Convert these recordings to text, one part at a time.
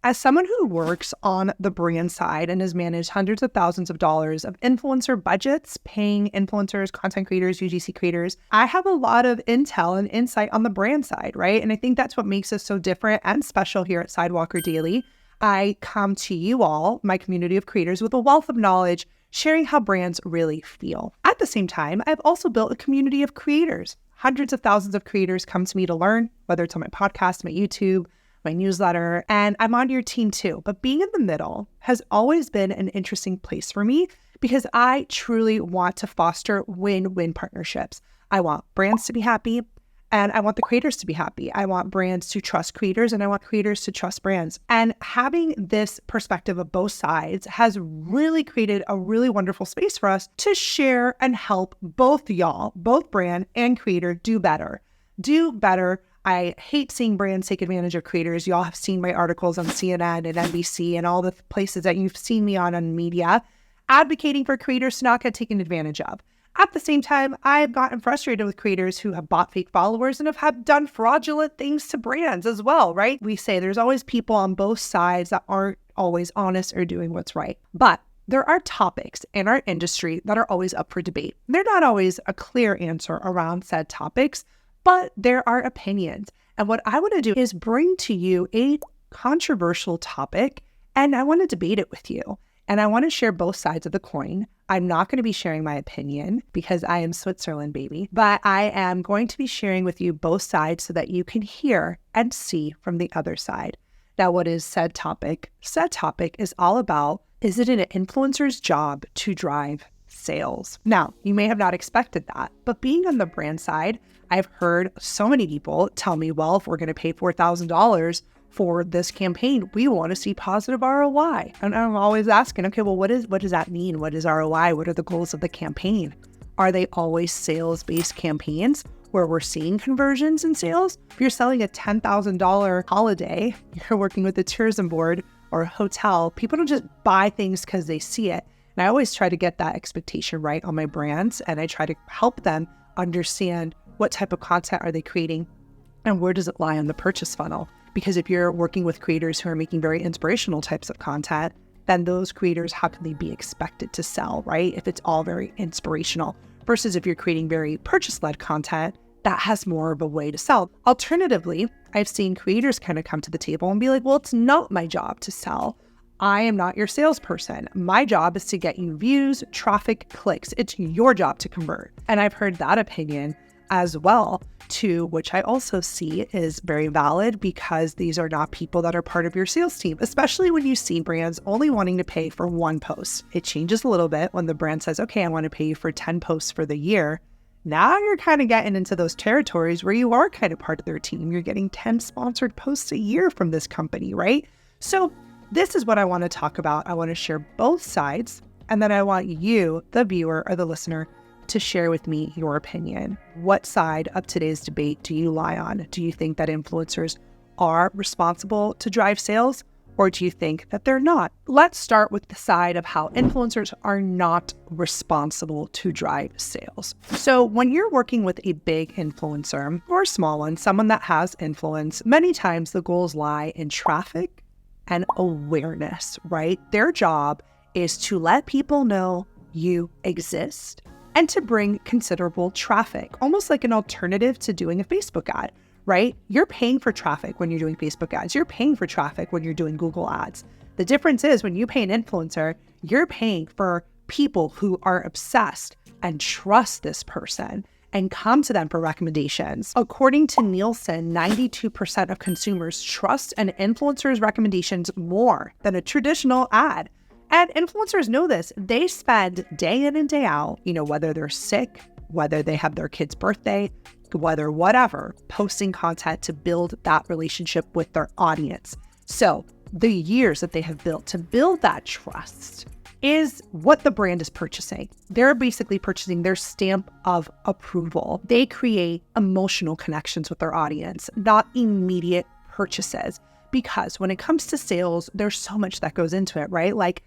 As someone who works on the brand side and has managed hundreds of thousands of dollars of influencer budgets, paying influencers, content creators, UGC creators, I have a lot of intel and insight on the brand side, right? And I think that's what makes us so different and special here at Sidewalker Daily. I come to you all, my community of creators, with a wealth of knowledge, sharing how brands really feel. At the same time, I've also built a community of creators. Hundreds of thousands of creators come to me to learn, whether it's on my podcast, my YouTube, my newsletter, and I'm on your team too. But being in the middle has always been an interesting place for me because I truly want to foster win-win partnerships. I want brands to be happy and I want the creators to be happy. I want brands to trust creators and I want creators to trust brands. And having this perspective of both sides has really created a really wonderful space for us to share and help both y'all, both brand and creator, do better. Do better. I hate seeing brands take advantage of creators. Y'all have seen my articles on CNN and NBC and all the places that you've seen me on media, advocating for creators to not get taken advantage of. At the same time, I've gotten frustrated with creators who have bought fake followers and have done fraudulent things to brands as well, right? We say there's always people on both sides that aren't always honest or doing what's right. But there are topics in our industry that are always up for debate. They're not always a clear answer around said topics, but there are opinions. And what I want to do is bring to you a controversial topic, and I want to debate it with you. And I want to share both sides of the coin. I'm not going to be sharing my opinion because I am Switzerland, baby, but I am going to be sharing with you both sides so that you can hear and see from the other side. Now, what is said topic? Said topic is all about, is it an influencer's job to drive sales? Now, you may have not expected that, but being on the brand side, I've heard so many people tell me, well, if we're going to pay $4,000 for this campaign, we want to see positive ROI. And I'm always asking, okay, well, what does that mean? What is ROI? What are the goals of the campaign? Are they always sales-based campaigns where we're seeing conversions in sales? If you're selling a $10,000 holiday, you're working with a tourism board or a hotel, people don't just buy things because they see it. And I always try to get that expectation right on my brands, and I try to help them understand what type of content are they creating and where does it lie on the purchase funnel. Because if you're working with creators who are making very inspirational types of content, then those creators, how can they be expected to sell, right? If it's all very inspirational versus if you're creating very purchase-led content, that has more of a way to sell. Alternatively, I've seen creators kind of come to the table and be like, well, it's not my job to sell. I am not your salesperson. My job is to get you views, traffic, clicks. It's your job to convert. And I've heard that opinion as well, too, which I also see is very valid because these are not people that are part of your sales team, especially when you see brands only wanting to pay for one post. It changes a little bit when the brand says, okay, I want to pay you for 10 posts for the year. Now you're kind of getting into those territories where you are kind of part of their team. You're getting 10 sponsored posts a year from this company, right? So this is what I want to talk about. I want to share both sides, and then I want you, the viewer or the listener, to share with me your opinion. What side of today's debate do you lie on? Do you think that influencers are responsible to drive sales, or do you think that they're not? Let's start with the side of how influencers are not responsible to drive sales. So when you're working with a big influencer or a small one, someone that has influence, many times the goals lie in traffic and awareness, right? Their job is to let people know you exist and to bring considerable traffic, almost like an alternative to doing a Facebook ad, right? You're paying for traffic when you're doing Facebook ads. You're paying for traffic when you're doing Google ads. The difference is when you pay an influencer, you're paying for people who are obsessed and trust this person and come to them for recommendations. According to Nielsen, 92% of consumers trust an influencer's recommendations more than a traditional ad. And influencers know this. They spend day in and day out, whether they're sick, whether they have their kid's birthday, whether whatever, posting content to build that relationship with their audience. So the years that they have built to build that trust is what the brand is purchasing. They're basically purchasing their stamp of approval. They create emotional connections with their audience, not immediate purchases. Because when it comes to sales, there's so much that goes into it, right? Like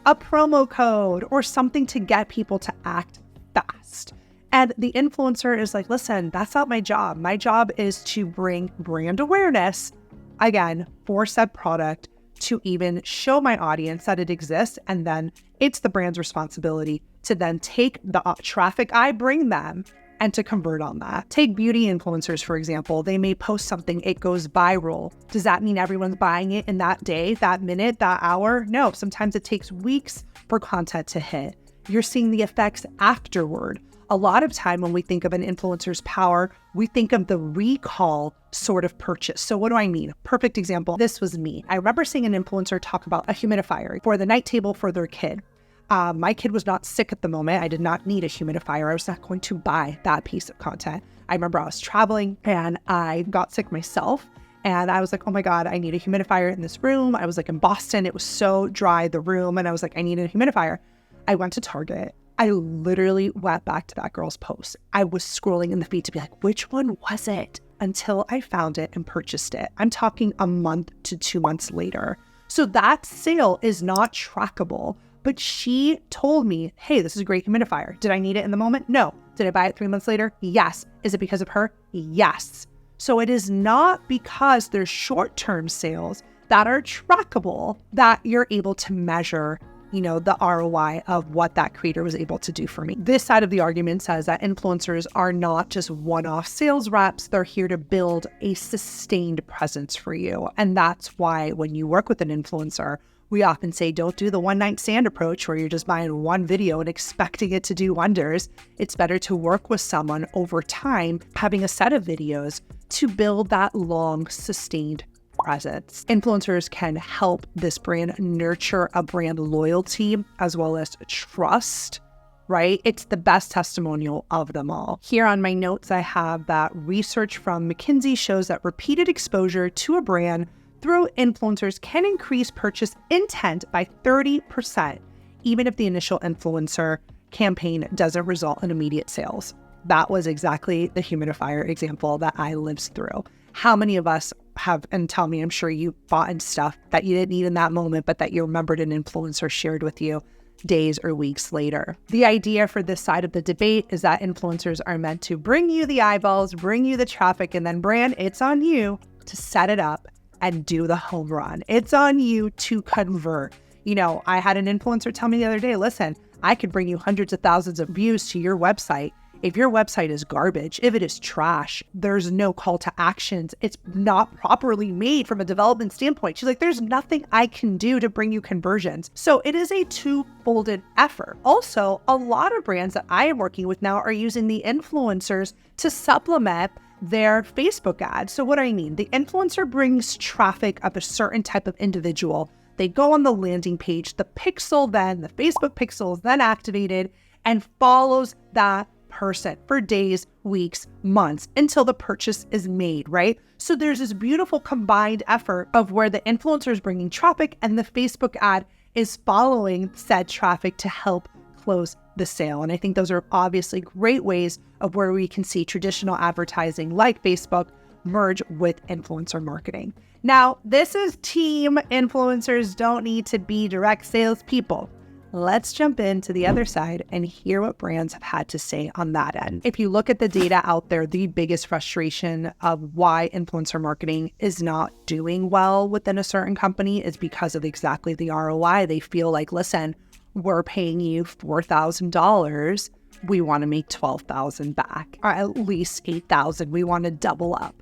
a promo code or something to get people to act fast. And the influencer is like, listen, that's not my job. My job is to bring brand awareness, again, for said product to even show my audience that it exists. And then it's the brand's responsibility to then take the traffic I bring them and to convert on that. Take beauty influencers, for example. They may post something, it goes viral. Does that mean everyone's buying it in that day, that minute, that hour? No, sometimes it takes weeks for content to hit. You're seeing the effects afterward. A lot of time when we think of an influencer's power, we think of the recall sort of purchase. So what do I mean? Perfect example. This was me. I remember seeing an influencer talk about a humidifier for the night table for their kid. My kid was not sick at the moment. I did not need a humidifier. I was not going to buy that piece of content. I remember I was traveling and I got sick myself. And I was like, oh my God, I need a humidifier in this room. I was like in Boston. It was so dry, the room. And I was like, I need a humidifier. I went to Target. I literally went back to that girl's post. I was scrolling in the feed to be like, which one was it? Until I found it and purchased it. I'm talking a month to 2 months later. So that sale is not trackable. But she told me, hey, this is a great humidifier. Did I need it in the moment? No. Did I buy it 3 months later? Yes. Is it because of her? Yes. So it is not because there's short-term sales that are trackable that you're able to measure, the ROI of what that creator was able to do for me. This side of the argument says that influencers are not just one-off sales reps. They're here to build a sustained presence for you. And that's why when you work with an influencer, we often say, don't do the one-night stand approach where you're just buying one video and expecting it to do wonders. It's better to work with someone over time, having a set of videos to build that long, sustained presence. Influencers can help this brand nurture a brand loyalty as well as trust, right? It's the best testimonial of them all. Here on my notes, I have that research from McKinsey shows that repeated exposure to a brand through influencers can increase purchase intent by 30%, even if the initial influencer campaign doesn't result in immediate sales. That was exactly the humidifier example that I lived through. How many of us have, and tell me, I'm sure you bought in stuff that you didn't need in that moment, but that you remembered an influencer shared with you days or weeks later. The idea for this side of the debate is that influencers are meant to bring you the eyeballs, bring you the traffic, and then brand, it's on you to set it up and do the home run. It's on you to convert. I had an influencer tell me the other day, listen, I could bring you hundreds of thousands of views to your website. If your website is garbage, if it is trash, there's no call to actions. It's not properly made from a development standpoint. She's like, there's nothing I can do to bring you conversions. So it is a two-folded effort. Also, a lot of brands that I am working with now are using the influencers to supplement their Facebook ads. So what do I mean? The influencer brings traffic of a certain type of individual. They go on the landing page, the Facebook pixel is then activated and follows that person for days, weeks, months until the purchase is made, right? So there's this beautiful combined effort of where the influencer is bringing traffic and the Facebook ad is following said traffic to help close the sale. And I think those are obviously great ways of where we can see traditional advertising like Facebook merge with influencer marketing. Now, this is team influencers don't need to be direct salespeople. Let's jump into the other side and hear what brands have had to say on that end. If you look at the data out there, the biggest frustration of why influencer marketing is not doing well within a certain company is because of exactly the ROI. They feel like, listen, we're paying you $4,000. We want to make $12,000 back, or at least $8,000. We want to double up.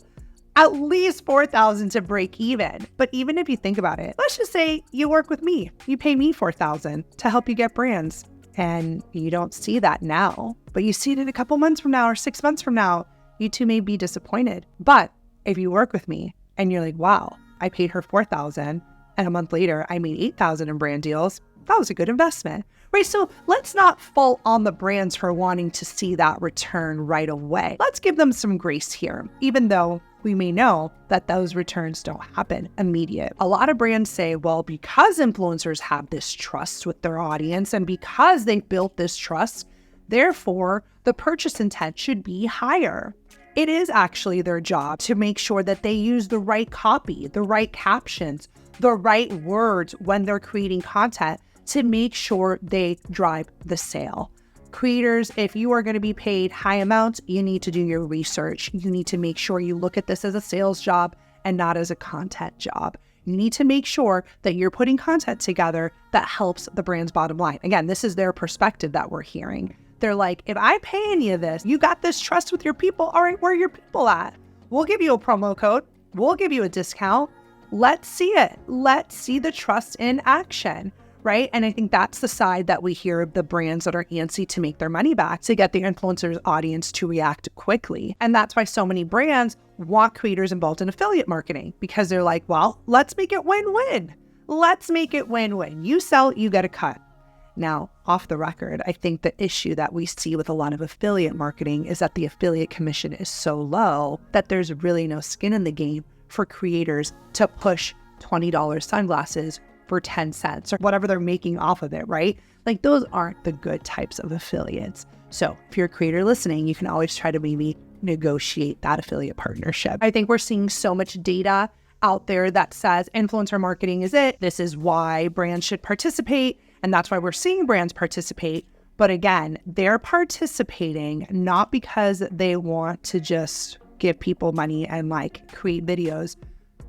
At least $4,000 to break even. But even if you think about it, let's just say you work with me. You pay me $4,000 to help you get brands. And you don't see that now, but you see it in a couple months from now or 6 months from now. You too may be disappointed. But if you work with me and you're like, wow, I paid her $4,000 and a month later I made $8,000 in brand deals, that was a good investment, right? So let's not fault on the brands for wanting to see that return right away. Let's give them some grace here, even though we may know that those returns don't happen immediate. A lot of brands say, well, because influencers have this trust with their audience and because they've built this trust, therefore the purchase intent should be higher. It is actually their job to make sure that they use the right copy, the right captions, the right words when they're creating content to make sure they drive the sale. Creators, if you are going to be paid high amounts, you need to do your research. You need to make sure you look at this as a sales job and not as a content job. You need to make sure that you're putting content together that helps the brand's bottom line. Again, this is their perspective that we're hearing. They're like, if I pay any of this, you got this trust with your people. All right, where are your people at? We'll give you a promo code. We'll give you a discount. Let's see it. Let's see the trust in action, right? And I think that's the side that we hear of the brands that are antsy to make their money back, to get the influencers' audience to react quickly. And that's why so many brands want creators involved in affiliate marketing, because they're like, well, let's make it win-win. Let's make it win-win. You sell, you get a cut. Now, off the record, I think the issue that we see with a lot of affiliate marketing is that the affiliate commission is so low that there's really no skin in the game for creators to push $20 sunglasses for 10 cents or whatever they're making off of it, right? Like, those aren't the good types of affiliates. So if you're a creator listening, you can always try to maybe negotiate that affiliate partnership. I think we're seeing so much data out there that says influencer marketing is it. This is why brands should participate. And that's why we're seeing brands participate. But again, they're participating not because they want to just give people money and like create videos.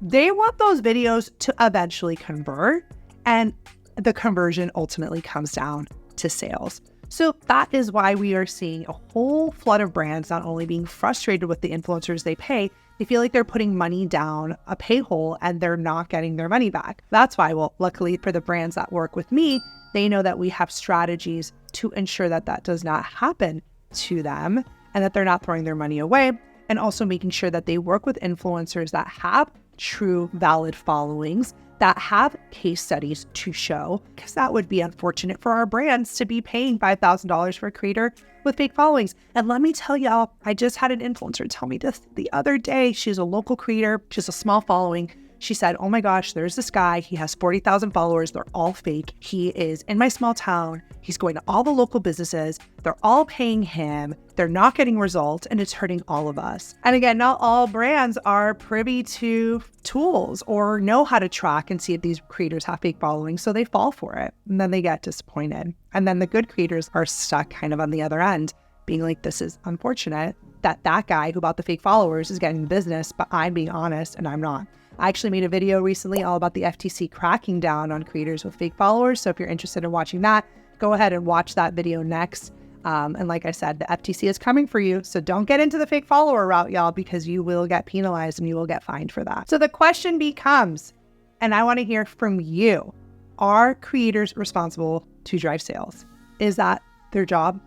They want those videos to eventually convert, and the conversion ultimately comes down to sales. So that is why we are seeing a whole flood of brands not only being frustrated with the influencers they pay, they feel like they're putting money down a pay hole and they're not getting their money back. That's why, well, luckily for the brands that work with me, they know that we have strategies to ensure that that does not happen to them and that they're not throwing their money away, and also making sure that they work with influencers that have true valid followings, that have case studies to show, because that would be unfortunate for our brands to be paying $5,000 for a creator with fake followings. And let me tell y'all, I just had an influencer tell me this the other day. She's a local creator. She has a small following. She said, oh my gosh, there's this guy. He has 40,000 followers. They're all fake. He is in my small town. He's going to all the local businesses. They're all paying him. They're not getting results, and it's hurting all of us. And again, not all brands are privy to tools or know how to track and see if these creators have fake followings, so they fall for it. And then they get disappointed. And then the good creators are stuck kind of on the other end, being like, this is unfortunate that that guy who bought the fake followers is getting the business, but I'm being honest and I'm not. I actually made a video recently all about the FTC cracking down on creators with fake followers. So if you're interested in watching that, go ahead and watch that video next. And like I said, the FTC is coming for you. So don't get into the fake follower route, y'all, because you will get penalized and you will get fined for that. So the question becomes, and I want to hear from you, are creators responsible to drive sales? Is that their job?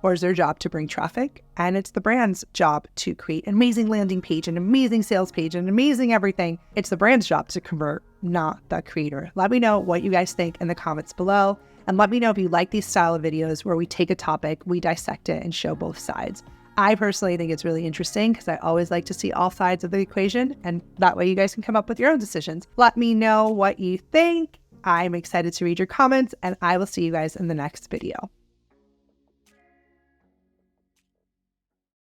Or is their job to bring traffic? And it's the brand's job to create an amazing landing page, an amazing sales page, an amazing everything. It's the brand's job to convert, not the creator. Let me know what you guys think in the comments below. And let me know if you like these style of videos where we take a topic, we dissect it, and show both sides. I personally think it's really interesting because I always like to see all sides of the equation. And that way you guys can come up with your own decisions. Let me know what you think. I'm excited to read your comments, and I will see you guys in the next video.